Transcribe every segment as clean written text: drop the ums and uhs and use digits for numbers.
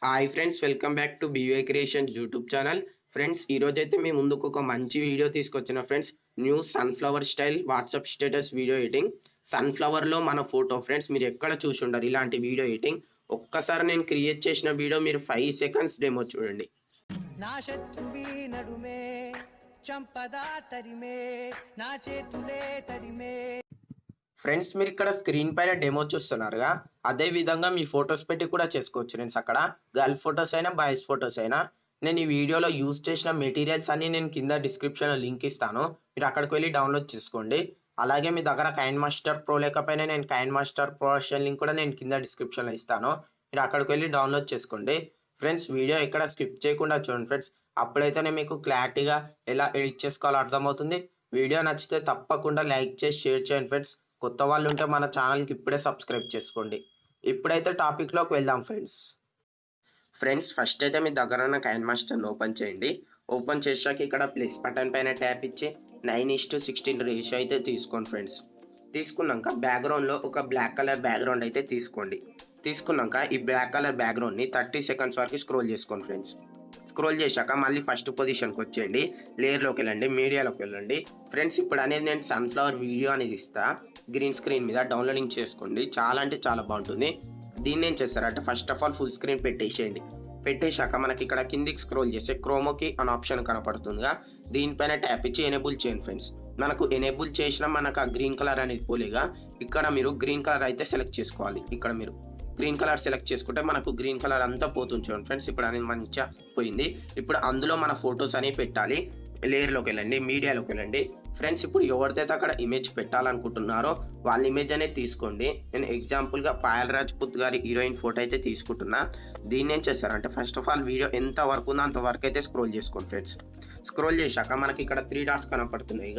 Hi friends, welcome back to BY creations YouTube channel. Friends, ఈరోజైతే మీ ముందుకు ఒక మంచి వీడియో తీసుకొచ్చిన friends. New sunflower style WhatsApp status video editing. సన్ఫ్లవర్లో మన ఫోటో ఫ్రెండ్స్, మీరు ఎక్కడ చూసి ఉండరు ఇలాంటి వీడియో ఎడిటింగ్. ఒక్కసారి నేను క్రియేట్ చేసిన వీడియో మీరు 5 సెకండ్స్ డెమో చూడండి. నా శత్రువి నడుమే చంపదా తరిమే నా చేతులే తడిమే. ఫ్రెండ్స్, మీరు ఇక్కడ స్క్రీన్ పైన డెమో చూస్తున్నారుగా, అదే విధంగా మీ ఫొటోస్ పెట్టి కూడా చేసుకోవచ్చు ఫ్రెండ్స్. అక్కడ గర్ల్ ఫొటోస్ అయినా బాయ్స్ ఫొటోస్ అయినా. నేను ఈ వీడియోలో యూజ్ చేసిన మెటీరియల్స్ అన్ని నేను కింద డిస్క్రిప్షన్లో లింక్ ఇస్తాను, మీరు అక్కడికి వెళ్ళి డౌన్లోడ్ చేసుకోండి. అలాగే మీ దగ్గర కైన్మాస్టర్ ప్రో లేకపోయినా నేను కైన్మాస్టర్ ప్రో లింక్ కూడా నేను కింద డిస్క్రిప్షన్లో ఇస్తాను, మీరు అక్కడికి వెళ్ళి డౌన్లోడ్ చేసుకోండి. ఫ్రెండ్స్, వీడియో ఎక్కడ స్కిప్ చేయకుండా చూడండి ఫ్రెండ్స్, అప్పుడైతేనే మీకు క్లారిటీగా ఎలా ఎడిట్ చేసుకోవాలో అర్థమవుతుంది. వీడియో నచ్చితే తప్పకుండా లైక్ చేసి షేర్ చేయండి ఫ్రెండ్స్. కొత్త వాళ్ళు ఉంటే మన ఛానల్కి ఇప్పుడే సబ్స్క్రైబ్ చేసుకోండి. ఇప్పుడైతే టాపిక్లోకి వెళ్దాం ఫ్రెండ్స్. ఫస్ట్ అయితే మీ దగ్గర ఉన్న కైన్మాస్టర్ని ఓపెన్ చేయండి. ఓపెన్ చేసాక ఇక్కడ ప్లస్ బటన్ పైన ట్యాప్ ఇచ్చి 9:16 రేషియో అయితే తీసుకోండి ఫ్రెండ్స్. తీసుకున్నాక బ్యాక్గ్రౌండ్లో ఒక బ్లాక్ కలర్ బ్యాక్గ్రౌండ్ అయితే తీసుకోండి. తీసుకున్నాక ఈ బ్లాక్ కలర్ బ్యాక్గ్రౌండ్ని 30 సెకండ్స్ వరకు స్క్రోల్ చేసుకోండి ఫ్రెండ్స్. స్క్రోల్ చేశాక మళ్ళీ ఫస్ట్ పొజిషన్కి వచ్చేయండి, లేయర్లోకి వెళ్ళండి, మీడియాలోకి వెళ్ళండి. ఫ్రెండ్స్, ఇప్పుడు అనేది నేను సన్ఫ్లవర్ వీడియో అనేది ఇస్తా, గ్రీన్ స్క్రీన్ మీద డౌన్లోడింగ్ చేసుకోండి. చాలా అంటే చాలా బాగుంటుంది. దీన్ని ఏం చేస్తారంటే first of all full screen పెట్టేసేయండి. పెట్టేశాక మనకి ఇక్కడ కిందికి స్క్రోల్ చేస్తే క్రోమోకి అనే ఆప్షన్ కనపడుతుందిగా, దీనిపైన ట్యాప్ ఇచ్చి ఎనేబుల్ చేయండి ఫ్రెండ్స్. మనకు ఎనేబుల్ చేసిన మనకు ఆ గ్రీన్ కలర్ అనేది పోలేగా, ఇక్కడ మీరు గ్రీన్ కలర్ అయితే సెలెక్ట్ చేసుకోవాలి. ఇక్కడ మీరు గ్రీన్ కలర్ సెలెక్ట్ చేసుకుంటే మనకు గ్రీన్ కలర్ అంతా పోతుంది చూడండి ఫ్రెండ్స్. ఇప్పుడు అనేది మంచిగా పోయింది. ఇప్పుడు అందులో మన ఫొటోస్ అనేవి పెట్టాలి. లేయర్లోకి వెళ్ళండి, మీడియాలోకి వెళ్ళండి. ఫ్రెండ్స్, ఇప్పుడు ఎవరిదైతే అక్కడ ఇమేజ్ పెట్టాలనుకుంటున్నారో వాళ్ళ ఇమేజ్ అనేది తీసుకోండి. నేను ఎగ్జాంపుల్గా పాయల్ రాజ్పుత్ గారి హీరోయిన్ ఫోటో అయితే తీసుకుంటున్నా. దీన్ని ఏం చేస్తారంటే ఫస్ట్ ఆఫ్ ఆల్ వీడియో ఎంత వరకు ఉందో అంతవరకు అయితే స్క్రోల్ చేసుకోండి ఫ్రెండ్స్. స్క్రోల్ చేశాక మనకి ఇక్కడ 3 డాట్స్ కనపడుతున్నాయి.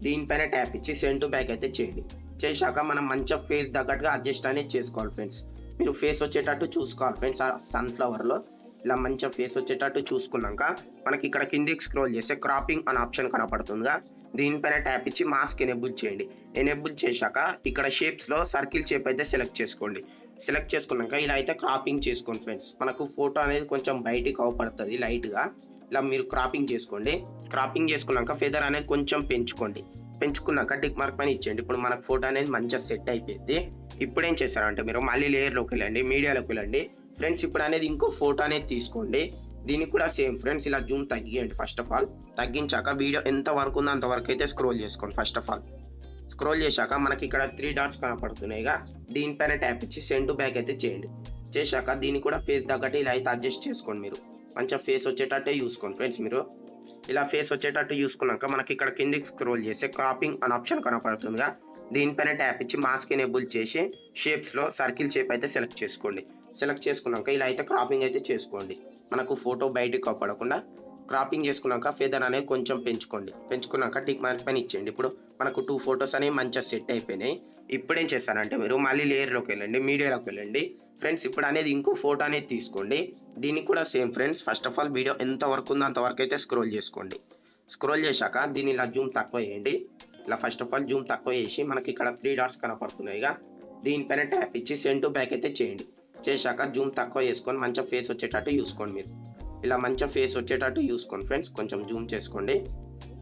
దీనిపైన ట్యాప్ ఇచ్చి సెండ్ టు బ్యాక్ అయితే చేయండి. చేశాక మనం మంచిగా ఫేస్ తగ్గట్టుగా అడ్జస్ట్ అనేది చేసుకోవాలి ఫ్రెండ్స్. మీరు ఫేస్ వచ్చేటట్టు చూసుకోవాలి ఫ్రెండ్స్. ఆ సన్ఫ్లవర్లో ఇలా మంచిగా ఫేస్ వచ్చేటట్టు చూసుకున్నాక మనకి ఇక్కడ కిందికి స్క్రోల్ చేస్తే క్రాపింగ్ అనే ఆప్షన్ కనపడుతుందిగా, దీనిపైన ట్యాప్ ఇచ్చి మాస్క్ ఎనేబుల్ చేయండి. ఎనేబుల్ చేశాక ఇక్కడ షేప్స్లో సర్కిల్ షేప్ అయితే సెలెక్ట్ చేసుకోండి. సెలెక్ట్ చేసుకున్నాక ఇలా అయితే క్రాపింగ్ చేసుకోండి ఫ్రెండ్స్. మనకు ఫోటో అనేది కొంచెం బయటికి అవపడుతుంది లైట్గా, ఇలా మీరు క్రాపింగ్ చేసుకోండి. క్రాపింగ్ చేసుకున్నాక ఫెదర్ అనేది కొంచెం పెంచుకోండి. పెంచుకున్నాక టిక్ మార్క్ పైన ఇచ్చేయండి. ఇప్పుడు మనకు ఫోటో అనేది మంచిగా సెట్ అయిపోయింది. ఇప్పుడు ఏం చేస్తారంటే మీరు మళ్ళీ లేయర్లోకి వెళ్ళండి, మీడియాలోకి వెళ్ళండి. ఫ్రెండ్స్, ఇప్పుడు అనేది ఇంకో ఫోటో అనేది తీసుకోండి. దీనికి కూడా సేమ్ ఫ్రెండ్స్, ఇలా జూమ్ తగ్గియండి. ఫస్ట్ ఆఫ్ ఆల్ తగ్గించాక వీడియో ఎంత వరకు ఉందో అంతవరకు అయితే స్క్రోల్ చేసుకోండి. ఫస్ట్ ఆఫ్ ఆల్ స్క్రోల్ చేశాక మనకి ఇక్కడ 3 డాట్స్ కనపడుతున్నాయిగా, దీనిపైన ట్యాప్ ఇచ్చి సెండ్ టు బ్యాక్ అయితే చేయండి. చేశాక దీన్ని కూడా ఫేస్ తగ్గట్టు ఇలా అయితే అడ్జస్ట్ చేసుకోండి. మీరు మంచిగా ఫేస్ వచ్చేటట్టే చూసుకోండి ఫ్రెండ్స్. మీరు ఇలా ఫేస్ వచ్చేటట్టు చూసుకున్నాక మనకి ఇక్కడ కిందికి స్క్రోల్ చేస్తే క్రాపింగ్ అనే ఆప్షన్ కనపడుతుందిగా, దీనిపైన ట్యాప్ ఇచ్చి మాస్క్ ఎనేబుల్ చేసి షేప్స్లో సర్కిల్ షేప్ అయితే సెలెక్ట్ చేసుకోండి. సెలెక్ట్ చేసుకున్నాక ఇలా అయితే క్రాపింగ్ అయితే చేసుకోండి. మనకు ఫోటో బయటికి పడకుండా క్రాపింగ్ చేసుకున్నాక ఫెదర్ అనేది కొంచెం పెంచుకోండి. పెంచుకున్నాక టిక్ మార్క్ పైన ఇచ్చేయండి. ఇప్పుడు మనకు 2 ఫొటోస్ అనేవి మంచిగా సెట్ అయిపోయినాయి. ఇప్పుడు ఏం చేస్తారంటే మీరు మళ్ళీ లేయర్లోకి వెళ్ళండి, మీడియాలోకి వెళ్ళండి. ఫ్రెండ్స్, ఇప్పుడు అనేది ఇంకో ఫోటో అనేది తీసుకోండి. దీనికి కూడా same friends, first of all video ఎంత వరకు ఉందో అంతవరకు అయితే స్క్రోల్ చేసుకోండి. స్క్రోల్ చేశాక దీన్ని ఇలా జూమ్ తక్కువ చేయండి. ఇలా ఫస్ట్ ఆఫ్ ఆల్ జూమ్ తక్కువ చేసి మనకి ఇక్కడ 3 డాట్స్ కనపడుతున్నాయిగా, దీనిపైన ట్యాప్ ఇచ్చి సెండ్ టు బ్యాక్ అయితే చేయండి. చేశాక జూమ్ తక్కువ చేసుకొని మంచిగా ఫేస్ వచ్చేటట్టు చూసుకోండి. మీరు ఇలా మంచిగా ఫేస్ వచ్చేటట్టు చూసుకోండి ఫ్రెండ్స్. కొంచెం జూమ్ చేసుకోండి.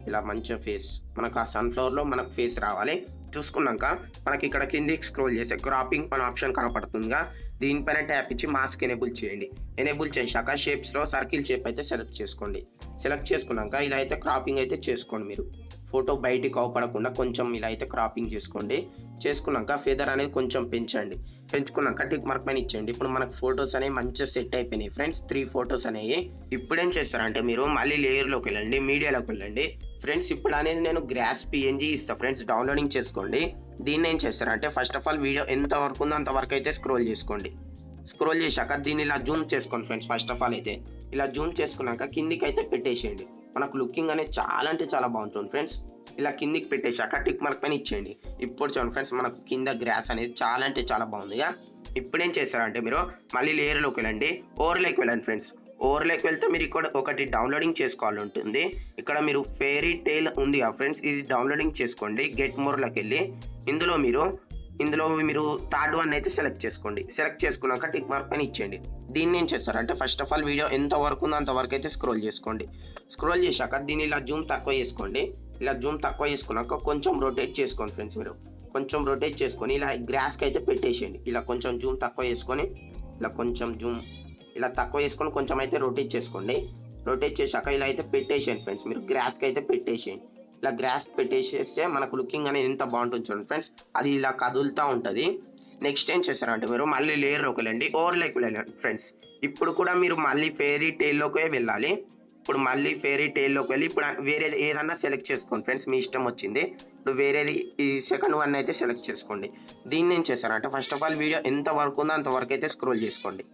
ఇలా మంచిగా ఫేస్ మనకు ఆ సన్ఫ్లవర్లో మనకు ఫేస్ రావాలి. చూసుకున్నాక మనకి ఇక్కడ కిందికి స్క్రోల్ చేస్తే క్రాపింగ్ అనే ఆప్షన్ కనపడుతుందిగా, దీనిపైన ట్యాప్ ఇచ్చి మాస్క్ ఎనేబుల్ చేయండి. ఎనేబుల్ చేశాక షేప్స్లో సర్కిల్ షేప్ అయితే సెలెక్ట్ చేసుకోండి. సెలెక్ట్ చేసుకున్నాక ఇలా అయితే క్రాపింగ్ అయితే చేసుకోండి. మీరు ఫోటో బయటికి అవపడకుండా కొంచెం ఇలా అయితే క్రాపింగ్ చేసుకోండి. చేసుకున్నాక ఫెదర్ అనేది కొంచెం పెంచండి. పెంచుకున్నాక టిక్ మార్క్ పైన ఇచ్చేయండి. ఇప్పుడు మనకు ఫొటోస్ అనేవి మంచిగా సెట్ అయిపోయినాయి ఫ్రెండ్స్, 3 ఫొటోస్ అనేవి. ఇప్పుడు ఏం చేస్తారంటే మీరు మళ్ళీ లేయర్లోకి వెళ్ళండి, మీడియాలోకి వెళ్ళండి. ఫ్రెండ్స్, ఇప్పుడు అనేది నేను గ్రాస్ PNG ఇస్తాను ఫ్రెండ్స్, డౌన్లోడింగ్ చేసుకోండి. దీన్ని ఏం చేస్తారంటే ఫస్ట్ ఆఫ్ ఆల్ వీడియో ఎంత వరకు ఉందో అంతవరకు అయితే స్క్రోల్ చేసుకోండి. స్క్రోల్ చేశాక దీన్ని ఇలా జూమ్ చేసుకోండి ఫ్రెండ్స్. ఫస్ట్ ఆఫ్ ఆల్ అయితే ఇలా జూమ్ చేసుకున్నాక కిందికి అయితే పెట్టేసేయండి. మనకు లుకింగ్ అనేది చాలా అంటే చాలా బాగుంటుంది ఫ్రెండ్స్. ఇలా కిందికి పెట్టేశాక టిక్ మార్క్ పైన ఇచ్చేయండి. ఇప్పుడు చూడండి ఫ్రెండ్స్, మనకు కింద గ్రాస్ అనేది చాలా అంటే చాలా బాగుందిగా. ఇప్పుడు ఏం చేస్తారంటే మీరు మళ్ళీ లేయర్లోకి వెళ్ళండి, ఓవర్లోకి వెళ్ళండి ఫ్రెండ్స్. ఓవర్లోకి వెళ్తే మీరు ఇక్కడ ఒకటి డౌన్లోడింగ్ చేసుకోవాలి ఉంటుంది. ఇక్కడ మీరు ఫెయిరీ టేల్ ఉంది ఫ్రెండ్స్, ఇది డౌన్లోడింగ్ చేసుకోండి. గెట్ మోర్లోకి వెళ్ళి ఇందులో మీరు ఇందులో మీరు థర్డ్ వన్ అయితే సెలెక్ట్ చేసుకోండి. సెలెక్ట్ చేసుకున్నాక టిక్ మార్క్ పైన ఇచ్చేయండి. దీన్ని ఏం చేస్తారంటే ఫస్ట్ ఆఫ్ ఆల్ వీడియో ఎంత వరకు ఉందో అంతవరకు అయితే స్క్రోల్ చేసుకోండి. స్క్రోల్ చేశాక దీన్ని ఇలా జూమ్ తక్కువ చేసుకోండి. ఇలా జూమ్ తక్కువ చేసుకున్నాక కొంచెం రొటేట్ చేసుకోండి ఫ్రెండ్స్. మీరు కొంచెం రొటేట్ చేసుకొని ఇలా గ్రాస్కి అయితే పెట్టేసేయండి. ఇలా కొంచెం జూమ్ తక్కువ చేసుకొని ఇలా కొంచెం జూమ్ ఇలా తక్కువ చేసుకొని కొంచెం అయితే రొటేట్ చేసుకోండి. రొటేట్ చేశాక ఇలా అయితే పెట్టేసేయండి ఫ్రెండ్స్. మీరు గ్రాస్కి అయితే పెట్టేసేయండి. ఇలా గ్రాస్ పెట్టేసేస్తే మనకు లుకింగ్ అనేది ఎంత బాగుంటుంది చూడండి ఫ్రెండ్స్. అది ఇలా కదులుతూ ఉంటుంది. నెక్స్ట్ ఏం చేస్తారంటే మీరు మళ్ళీ లేయర్లోకి వెళ్ళండి, ఓవర్లోకి వెళ్ళండి ఫ్రెండ్స్. ఇప్పుడు కూడా మీరు మళ్ళీ ఫెయిరీ టైల్లోకే వెళ్ళాలి. ఇప్పుడు మళ్ళీ ఫెయిరీ టైల్లోకి వెళ్ళి ఇప్పుడు వేరేది ఏదన్నా సెలెక్ట్ చేసుకోండి ఫ్రెండ్స్, మీ ఇష్టం వచ్చింది. ఇప్పుడు వేరేది ఈ సెకండ్ వన్ అయితే సెలెక్ట్ చేసుకోండి. దీన్ని ఏం చేస్తారంటే ఫస్ట్ ఆఫ్ ఆల్ వీడియో ఎంత వరకు ఉందో అంతవరకు అయితే స్క్రోల్ చేసుకోండి.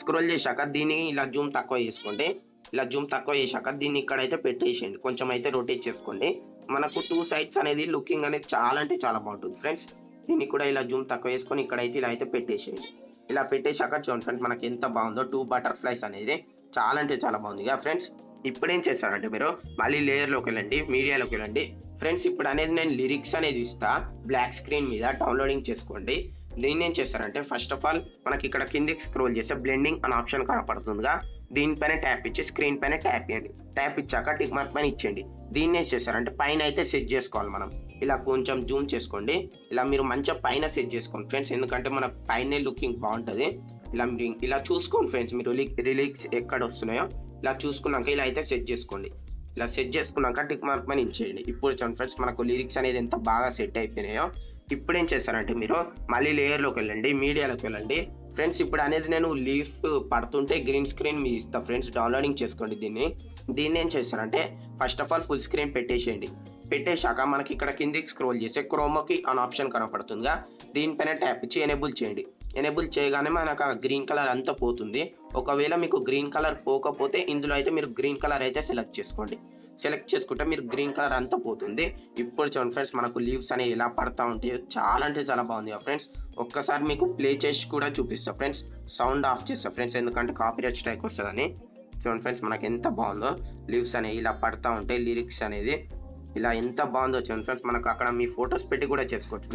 స్క్రోల్ చేశాక దీన్ని ఇలా జూమ్ తక్కువ చేసుకోండి. ఇలా జూమ్ తక్కువ చేశాక దీన్ని ఇక్కడైతే పెట్టేసేయండి. కొంచెం అయితే రొటేట్ చేసుకోండి. మనకు 2 సైడ్స్ అనేది లుకింగ్ అనేది చాలా అంటే చాలా బాగుంటుంది ఫ్రెండ్స్. దీన్ని కూడా ఇలా జూమ్ తక్కువ చేసుకొని ఇక్కడైతే ఇలా అయితే పెట్టేసేయండి. ఇలా పెట్టేశాక చూడండి ఫ్రెండ్స్ మనకి ఎంత బాగుందో 2 బటర్ఫ్లైస్ అనేది చాలా అంటే చాలా బాగుంది కదా ఫ్రెండ్స్. ఇప్పుడు ఏం చేస్తారంటే మీరు మళ్ళీ లేయర్లోకి వెళ్ళండి, మీడియాలోకి వెళ్ళండి ఫ్రెండ్స్. ఇప్పుడు అనేది నేను లిరిక్స్ అనేది ఇస్తా బ్లాక్ స్క్రీన్ మీద డౌన్లోడింగ్ చేసుకోండి. దీన్ని ఏం చేస్తారంటే ఫస్ట్ ఆఫ్ ఆల్ మనకి ఇక్కడ కిందికి స్క్రోల్ చేస్తే బ్లెండింగ్ అనే ఆప్షన్ కనపడుతుందిగా, దీనిపైన ట్యాప్ ఇచ్చి స్క్రీన్ పైన ట్యాప్ ఇవ్వండి. ట్యాప్ ఇచ్చాక టిక్ మార్క్ పైన ఇచ్చేయండి. దీన్ని ఏం చేస్తారంటే పైన అయితే సెట్ చేసుకోవాలి మనం. ఇలా కొంచెం జూమ్ చేసుకోండి. ఇలా మీరు మంచిగా పైన సెట్ చేసుకోండి ఫ్రెండ్స్, ఎందుకంటే మన పైన లుకింగ్ బాగుంటుంది. ఇలా మీరు ఇలా చూసుకోండి ఫ్రెండ్స్, మీరు రిలీక్స్ ఎక్కడ వస్తున్నాయో ఇలా చూసుకున్నాక ఇలా అయితే సెట్ చేసుకోండి. ఇలా సెట్ చేసుకున్నాక టిక్ మార్క్ పైన ఇచ్చేయండి. ఇప్పుడు చూడండి ఫ్రెండ్స్ మనకు లిరిక్స్ అనేది ఎంత బాగా సెట్ అయిపోయినాయో. ఇప్పుడు ఏం చేస్తారంటే మీరు మళ్ళీ లేయర్లోకి వెళ్ళండి, మీడియాలోకి వెళ్ళండి ఫ్రెండ్స్. ఇప్పుడు అనేది నేను లీఫ్ పడుతుంటే గ్రీన్ స్క్రీన్ మీ ఇస్తా ఫ్రెండ్స్, డౌన్లోడింగ్ చేసుకోండి దీన్ని. దీన్ని ఏం చేస్తారంటే first of all full screen పెట్టేసేయండి. పెట్టేశాక మనకి ఇక్కడ కిందికి స్క్రోల్ చేస్తే క్రోమోకి అన్ ఆప్షన్ కనపడుతుందిగా, దీనిపైన ట్యాప్ ఇచ్చి ఎనేబుల్ చేయండి. ఎనేబుల్ చేయగానే మనకు ఆ గ్రీన్ కలర్ అంతా పోతుంది. ఒకవేళ మీకు గ్రీన్ కలర్ పోకపోతే ఇందులో అయితే మీరు గ్రీన్ కలర్ అయితే సెలెక్ట్ చేసుకోండి. సెలెక్ట్ చేసుకుంటే మీరు గ్రీన్ కలర్ అంతా పోతుంది. ఇప్పుడు చూడండి ఫ్రెండ్స్ మనకు లీవ్స్ అనేవి ఎలా పడతా ఉంటాయో చాలా అంటే చాలా బాగుంది ఫ్రెండ్స్. ఒక్కసారి మీకు ప్లే చేసి కూడా చూపిస్తా ఫ్రెండ్స్. సౌండ్ ఆఫ్ చేస్తా ఫ్రెండ్స్, ఎందుకంటే కాపీరైట్ స్ట్రైక్ వస్తుందని. చూడండి ఫ్రెండ్స్ మనకి ఎంత బాగుందో లీవ్స్ అనేవి ఇలా పడతా ఉంటాయి. లిరిక్స్ అనేది ఇలా ఎంత బాగుందో చూడండి ఫ్రెండ్స్. మనకు అక్కడ మీ ఫొటోస్ పెట్టి కూడా చేసుకోవచ్చు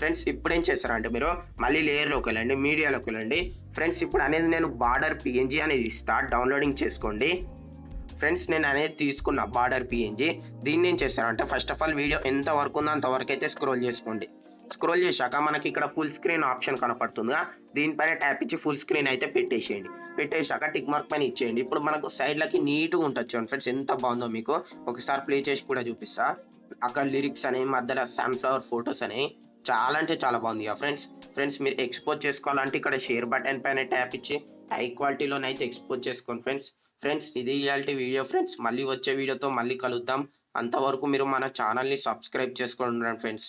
ఫ్రెండ్స్. ఇప్పుడు ఏం చేస్తారంటే మీరు మళ్ళీ లేయర్లోకి వెళ్ళండి, మీడియాలోకి వెళ్ళండి ఫ్రెండ్స్. ఇప్పుడు అనేది నేను బార్డర్ పిఎన్జీ అనేది ఇస్తా, డౌన్లోడింగ్ చేసుకోండి ఫ్రెండ్స్. నేను అనేది తీసుకున్న బార్డర్ పిఎన్జీ. దీన్ని ఏం చేస్తారంటే ఫస్ట్ ఆఫ్ ఆల్ వీడియో ఎంత వరకు ఉందో అంతవరకు అయితే స్క్రోల్ చేసుకోండి. స్క్రోల్ చేశాక మనకి ఇక్కడ ఫుల్ స్క్రీన్ ఆప్షన్ కనపడుతుందిగా, దీనిపైన ట్యాప్ ఇచ్చి ఫుల్ స్క్రీన్ అయితే పెట్టేసేయండి. పెట్టేశాక టిక్ మార్క్ పైన ఇచ్చేయండి. ఇప్పుడు మనకు సైడ్లకి నీట్గా ఉంటుంది చూడండి ఫ్రెండ్స్, ఎంత బాగుందో మీకు ఒకసారి ప్లే చేసి కూడా చూపిస్తా. అక్కడ లిరిక్స్ అనేవి మధ్యలో సన్ఫ్లవర్ ఫొటోస్ అనేవి చాలా అంటే చాలా బాగుంది ఫ్రెండ్స్. మీరు ఎక్స్పోజ్ చేసుకోవాలంటే ఇక్కడ షేర్ బటన్ పైన ట్యాప్ ఇచ్చి హై క్వాలిటీలోనైతే ఎక్స్పోజ్ చేసుకోండి ఫ్రెండ్స్. ఇది ఇయాల్టి వీడియో ఫ్రెండ్స్. మళ్ళీ వచ్చే వీడియోతో మళ్ళీ కలుద్దాం. అంతవరకు మీరు మన ఛానల్ని సబ్స్క్రైబ్ చేసుకోండి ఫ్రెండ్స్.